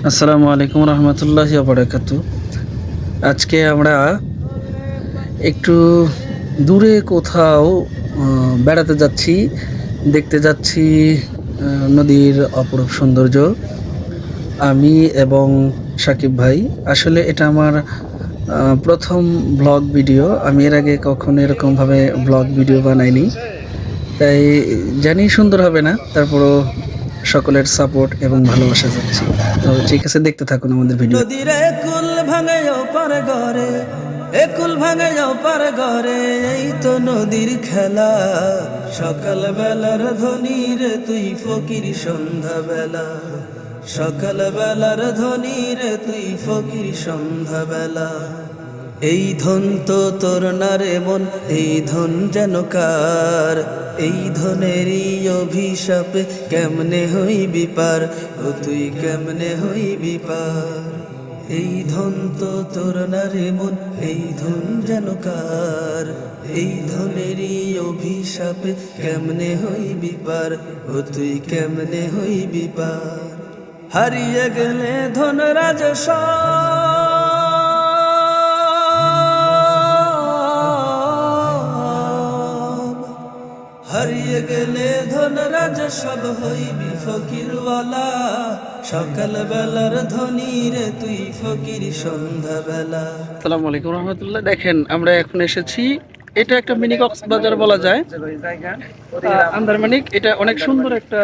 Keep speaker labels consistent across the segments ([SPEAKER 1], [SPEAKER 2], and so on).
[SPEAKER 1] আসসালামু আলাইকুম রহমতুল্লাহি ওয়া বারাকাতু। আজকে আমরা একটু দূরে কোথাও বেড়াতে যাচ্ছি, দেখতে যাচ্ছি নদীর অপরূপ সৌন্দর্য। আমি এবং সাকিব ভাই, আসলে এটা আমার প্রথম ব্লগ ভিডিও। আমি এর আগে কখনো এরকমভাবে ব্লগ ভিডিও বানাইনি, তাই জানি সুন্দর হবে না, তারপরও সকলের সাপোর্ট এবং ভালোবাসা যাচ্ছে। তো ঠিক আছে, দেখতে থাকুন আমাদের ভিডিও।
[SPEAKER 2] নদীর একুল ভাঙে ওপার ঘরে, একুল ভাঙে ওপার ঘরে, এই তো নদীর খেলা। সকাল বেলার ধ্বনি রে তুই ফকির সন্ধ্যা বেলা, সকাল বেলার ধ্বনি রে তুই ফকির সন্ধ্যা বেলা। এই ধন তো তোর না রে মন, এই ধন যেন কার, এই ধনেরই অভিশাপে কেমনে হইবি পার, ও তুই কেমনে হইবি পার। এই ধন তো তোর না রে মন, এই ধন যেন কার, এই ধনেরই অভিশাপে কেমনে হইবি পার, ও তুই কেমনে হইবি পার। হারিয়ে গেলে ধন রাজসব, হারিয়ে গেলে ধন রাজ সব হইবি ফকিরওয়ালা। সকাল বেলার ধনী রে তুই ফকির সন্ধ্যা বেলা।
[SPEAKER 1] আসসালামু আলাইকুম রহমতুল্লাহ। দেখেন, আমরা এখন এসেছি, এটা একটা মিনি কক্সবাজার বলা যায়, আন্দারমানিক। এটা অনেক সুন্দর একটা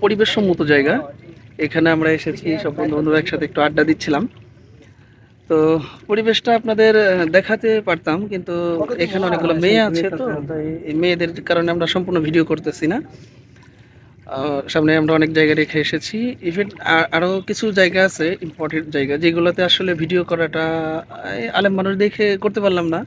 [SPEAKER 1] পরিবেশ সম্মত জায়গা। এখানে আমরা এসেছি, সব বন্ধু বান্ধব একসাথে একটু আড্ডা দিচ্ছিলাম। তো পরিবেশটা আপনাদের দেখাতে পারতাম, কিন্তু এখানে অনেকগুলো মেয়ে আছে, তো তাই এই মেয়েদের কারণে আমরা সম্পূর্ণ ভিডিও করতেছি না। সামনে আমরা অনেক জায়গা রেখে এসেছি। ইভেন আরও কিছু জায়গা আছে, ইম্পর্টেন্ট জায়গা, যেগুলোতে আসলে ভিডিও করাটা আলেম মানুষ দেখে করতে পারলাম না।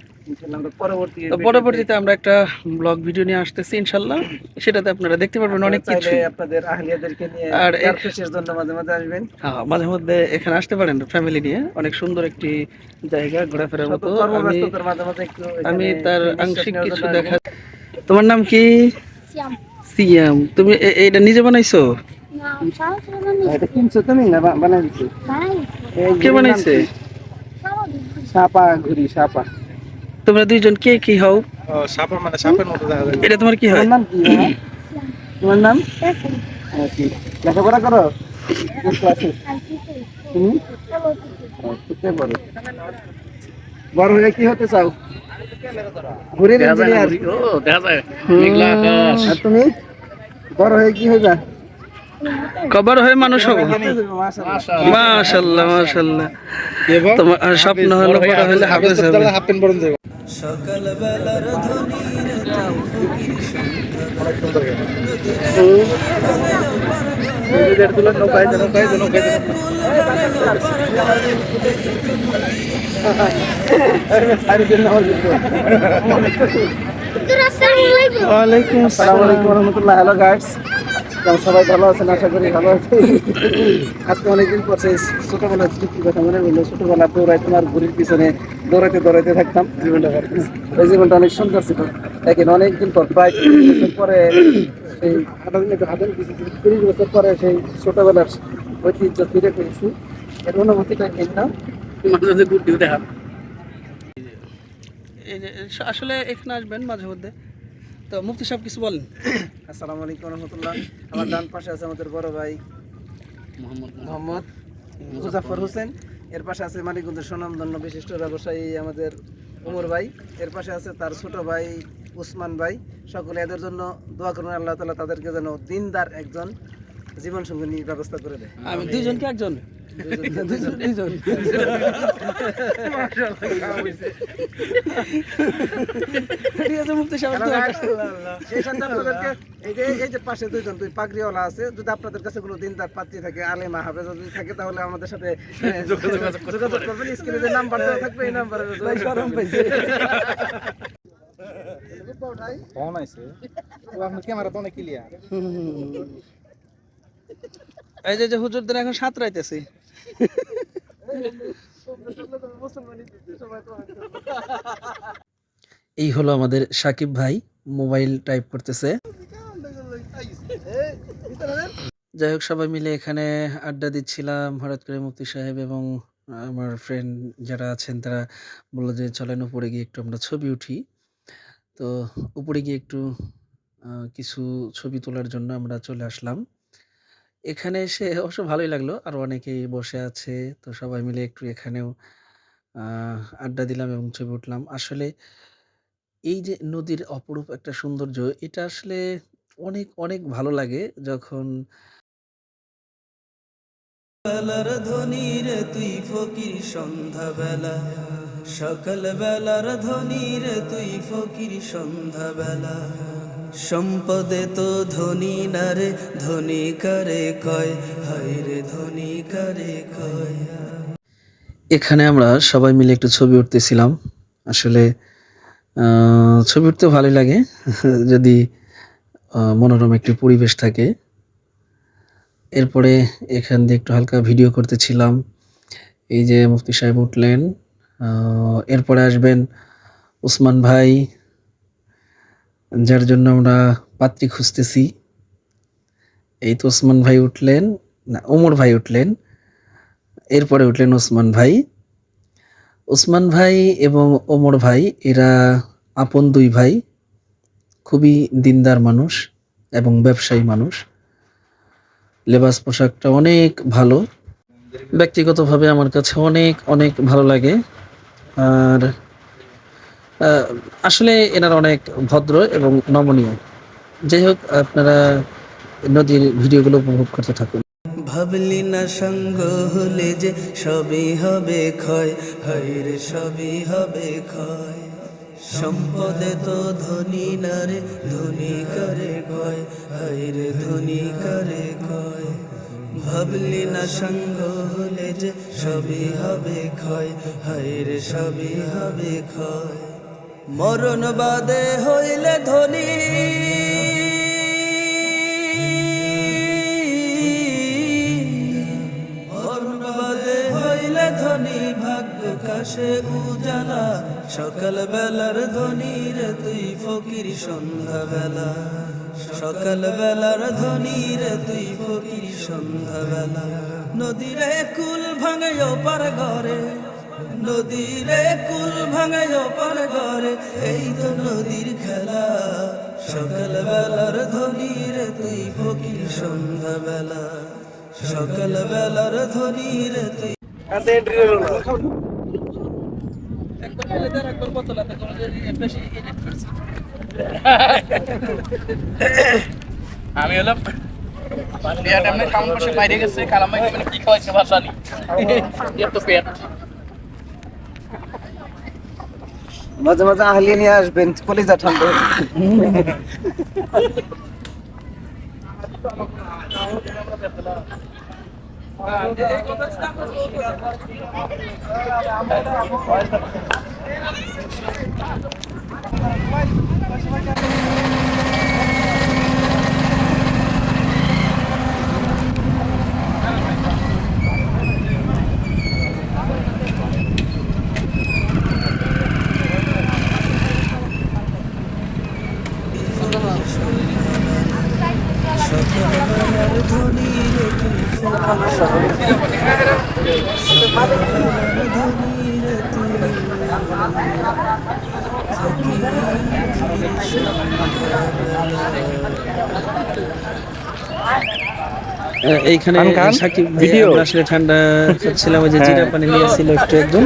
[SPEAKER 1] তো পরবর্তীতে আমরা একটা ব্লগ ভিডিও নিয়ে আসতেছি ইনশাল্লাহ, সেটাতে আপনারা দেখতে পারবেন অনেক কিছু।
[SPEAKER 3] আপনাদের আহলিয়াদেরকে নিয়ে
[SPEAKER 1] আর
[SPEAKER 3] শেষের জন্য মাঝে মাঝে আসবেন।
[SPEAKER 1] হ্যাঁ, মাঝে মধ্যে এখানে আসতে পারেন ফ্যামিলি নিয়ে। অনেক সুন্দর একটি জায়গা, ঘোরাফেরার মতো। আমি তার আংশিক কিছু দেখা। তোমার নাম কি? সিয়াম। তুমি এটা নিজে বানাইছো?
[SPEAKER 3] এটা কিনছো তুমি না বানাইছো?
[SPEAKER 1] কে বানাইছে?
[SPEAKER 3] সাপা ঘুরি সাপা।
[SPEAKER 1] তোমরা দুইজন কে কি হও?
[SPEAKER 3] সাপা মানে সাপের মতো দেখা যায়।
[SPEAKER 1] এটা তোমার কি হয়?
[SPEAKER 3] তোমার নাম কি? তোমার নাম কি? লেখাপড়া করো? কোন ক্লাসে তুমি? কোথায় পড়ো? বড় হয়ে কি হতে চাও? ঘুরির ইঞ্জিনিয়ার।
[SPEAKER 1] ও, দেখা যায়।
[SPEAKER 3] আর তুমি বড় হয়ে কি হইবা?
[SPEAKER 1] কবর হয়ে মানুষ হবো। মাশাআল্লাহ মাশাআল্লাহ। তোমার স্বপ্ন হলো বড় হলে হাফেজ হবে।
[SPEAKER 2] সকাল বেলার ধ্বনি রে তুই ফকির সন্ধ্যা
[SPEAKER 1] ওয়ালাইকুম
[SPEAKER 3] আসসালামু আলাইকুম রহমতুল্লাহ। হ্যালো গাইস, সবাই ভালো আছেন? আশা করি ভালো আছেন। আজকে অনেকদিন পর সেই ছোটবেলার স্মৃতির কথা মনে হলো। ছোটবেলা দৌড়াইতাম আর ঘুরির পিছনে দৌড়াইতে দৌড়াইতে থাকতাম। জীবনটা ওই জীবনটা অনেক সুন্দর ছিল। দেখেন, অনেকদিন পর, প্রায় 30 বছর পরে, সেই 30 বছর পরে সেই ছোটবেলার ঐতিহ্য ফিরে পেয়েছি। এর অনুভূতিটা কিন্তু
[SPEAKER 1] এই যে আসলে এখানে আসবেন মাঝে মধ্যে। তো মুফতি সাহেব কিছু বলেন।
[SPEAKER 3] আসসালামু আলাইকুম রহমতুল্লাহ। আমার ডান পাশে আছে আমাদের বড় ভাই মোহাম্মদ মুজাফর হোসেন। এর পাশে আছে মানিকগঞ্জের সুনামধন্য বিশিষ্ট ব্যবসায়ী আমাদের ওমর ভাই। এর পাশে আছে তার ছোট ভাই উসমান ভাই। সকলে এদের জন্য দোয়া করুন, আল্লাহ তাআলা তাদেরকে যেন দিনদার একজন জীবন সঙ্গী ব্যবস্থা করে দেয়।
[SPEAKER 1] আমি দুইজনকে একজন দুইজন। ঠিক আছে মুফতি সাহেব,
[SPEAKER 3] সেই সাথে আপনাদেরকে এই যে পাশে দুইজন দুই পাগড়িওয়ালা আছে, যদি আপনাদের কাছে কোনো দিনদার পাত্রী থাকে, আলেমা হাফেজা যদি থাকে, তাহলে আমাদের সাথে যোগাযোগ করবেন। স্ক্রিনে যে নাম্বার দেওয়া থাকবে এই নাম্বারে
[SPEAKER 1] শরম পাইছে।
[SPEAKER 3] ফোন আইছে ও, আপনার ক্যামেরা তো অনেক ক্লিয়ার।
[SPEAKER 1] এই যে হুজুরদের এখন সাঁতরাইতেছে। এই হলো আমাদের সাকিব ভাই, মোবাইল টাইপ করতেছে। যাই হোক সবাই মিলে এখানে আড্ডা দিচ্ছিলাম। হঠাৎ করে মুফতি সাহেব এবং আমার ফ্রেন্ড যারা আছেন তারা বলল যে, "চলেন উপরে গিয়ে একটু আমরা ছবি উঠি।" তো উপরে গিয়ে একটু কিছু ছবি তোলার জন্য আমরা চলে আসলাম। এখানে এসে অবশ্য ভালোই লাগলো। আরো অনেকেই বসে আছে। তো সবাই মিলে একটু এখানেও আ আড্ডা দিলাম এবং ছবি উঠলাম। আসলে এই যে নদীর অপরূপ একটা সৌন্দর্য, এটা আসলে অনেক, অনেক ভালো লাগে যখন
[SPEAKER 2] বেলার ধ্বনি রে তুই ফকির সন্ধ্যা বেলা, সকাল বেলার ধ্বনি রে তুই ফকির সন্ধ্যা বেলা। সম্পদে তো ধনী না রে, ধনী কারে কয়, হায় রে ধনী কারে কয়।
[SPEAKER 1] এখানে আমরা সবাই মিলে একটু ছবি উঠতেছিলাম। আসলে আ ছবি উঠতে ভালোই লাগে। যদি মনোরম একটি পরিবেশ থাকে। এরপরে এখান দিয়ে একটু হালকা ভিডিও করতেছিলাম। এই যে মুফতি সাহেব উঠলেন। আ এরপরে আসবেন ওসমান ভাই, যার জন্য আমরা পাত্রী খুঁজতেছি। এই তো ওসমান ভাই উঠলেন, না ওমর ভাই উঠলেন। এরপরে উঠলেন ওসমান ভাই। ওসমান ভাই এবং ওমর ভাই এরা আপন ২ ভাই। খুবই দিনদার মানুষ এবং ব্যবসায়ী মানুষ। লেবাস পোশাকটা অনেক ভালো। ব্যক্তিগতভাবে আমার কাছে অনেক, অনেক ভালো লাগে। আর আ আসলে এনারা অনেক ভদ্র এবং নমনীয়। যাই হোক আপনারা নদীর ভিডিওগুলো উপভোগ করতে থাকুন।
[SPEAKER 2] ভাবলি না সঙ্গ হলে যে সবই হবে ক্ষয়, হায় রে সবই হবে ক্ষয়। সম্পদে তো ধনী না রে, ধনী করে কয়, হায় রে ধনী করে কয়। ভাবলি না সঙ্গ হলে যে সবই হবে ক্ষয়, হায় রে সবই হবে ক্ষয়। মরণ বাদে হইলে ধনী, মরণ বাদে হইলে ধনী, ভাগ্য কাশে উজালা। সকাল বেলার ধনী রে তুই ফকির সন্ধ্যা বেলা, সকাল বেলার ধনী রে তুই ফকির সন্ধ্যা বেলা। নদীরে কুল ভাঙে পার ঘরে, নদীরে কুল ভাঙে পার ঘরে, এই তো নদীর খেলা। সকাল বেলার ধনী রে তুই ফকির সন্ধ্যা বেলা, সকাল বেলার ধনী রে তুই।
[SPEAKER 1] একবার ফেলে দেন, একবার বোতলাতে করে বেশি এডিট করছি। আমি হলো বিয়ার টাইমে কাউন্ট বসে বাইরে গেছে, কালামাই মানে কি খাওয়াইছে ভাষা নি। এত পেট।
[SPEAKER 3] মাঝে মাঝে আহলিয়ে নিয়ে আসবেন, কলিজা ঠান্ডা।
[SPEAKER 2] সকাল বেলার ধনী রে তুই ফকির সন্ধ্যা বেলা, সকাল বেলার ধনী রে তুই ফকির সন্ধ্যা
[SPEAKER 1] এইখানে সাকিব ভাই আমরা আসলে ঠান্ডা খাচ্ছিলাম, ওই যে জিরা পানি নিয়েছিল একটু একজন।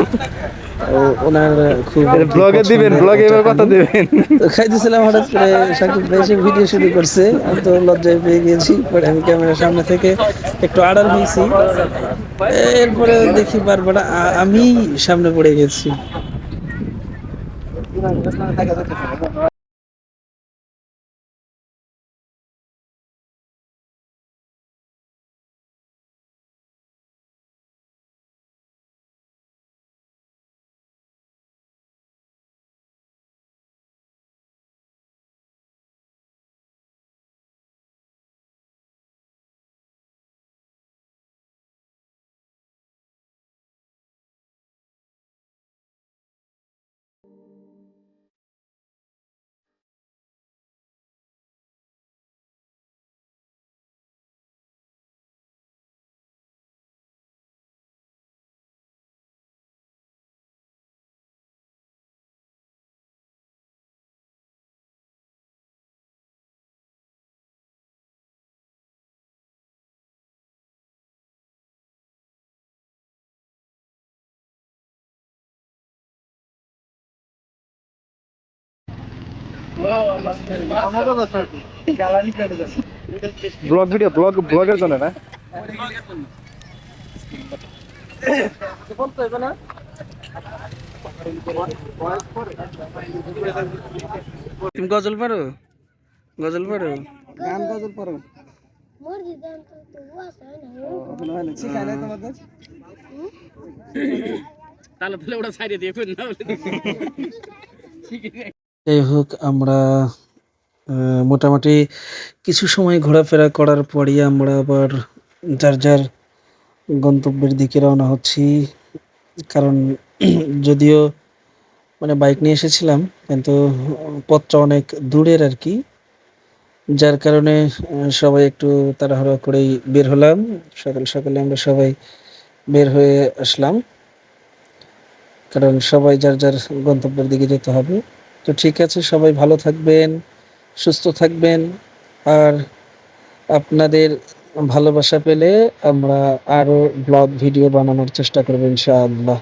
[SPEAKER 1] ও ওনার খুব ব্লগে দিবেন, ব্লগে এবার কথা দিবেন। তো খাইতেছিলাম, হঠাৎ করে সাকিব ভাই এসে ভিডিও শুরু করছে। আমি তো লজ্জায় পেয়ে গেছি, পরে আমি ক্যামেরার সামনে থেকে একটু আড়াল হয়েছি। এরপরে দেখি বারবার আমি সামনে পড়ে গেছি।
[SPEAKER 3] ব্লগ ভিডিও ব্লগের জন্য না?
[SPEAKER 1] তুমি গজল পারো? গজল পারো?
[SPEAKER 3] গান গজল পড়ো? এখনো হয় না, শিখায় নাই তোমাদের?
[SPEAKER 1] যাই হোক, আমরা মোটামুটি কিছু সময় ঘোরাফেরা করার পরই আমরা আবার যার যার গন্তব্যের দিকে রওনা হচ্ছি। কারণ যদিও মানে বাইক নিয়ে এসেছিলাম, কিন্তু পথটা অনেক দূরের আর কি। যার কারণে সবাই একটু তাড়াহুড়ো করেই বের হলাম। সকাল সকালে আমরা সবাই বের হয়ে আসলাম, কারণ সবাই যার যার গন্তব্যের দিকে যেতে হবে। তো ঠিক আছে, সবাই ভালো থাকবেন, সুস্থ থাকবেন। আর আপনাদের ভালোবাসা পেলে আমরা আরো ব্লগ ভিডিও বানানোর চেষ্টা করবো ইনশাআল্লাহ।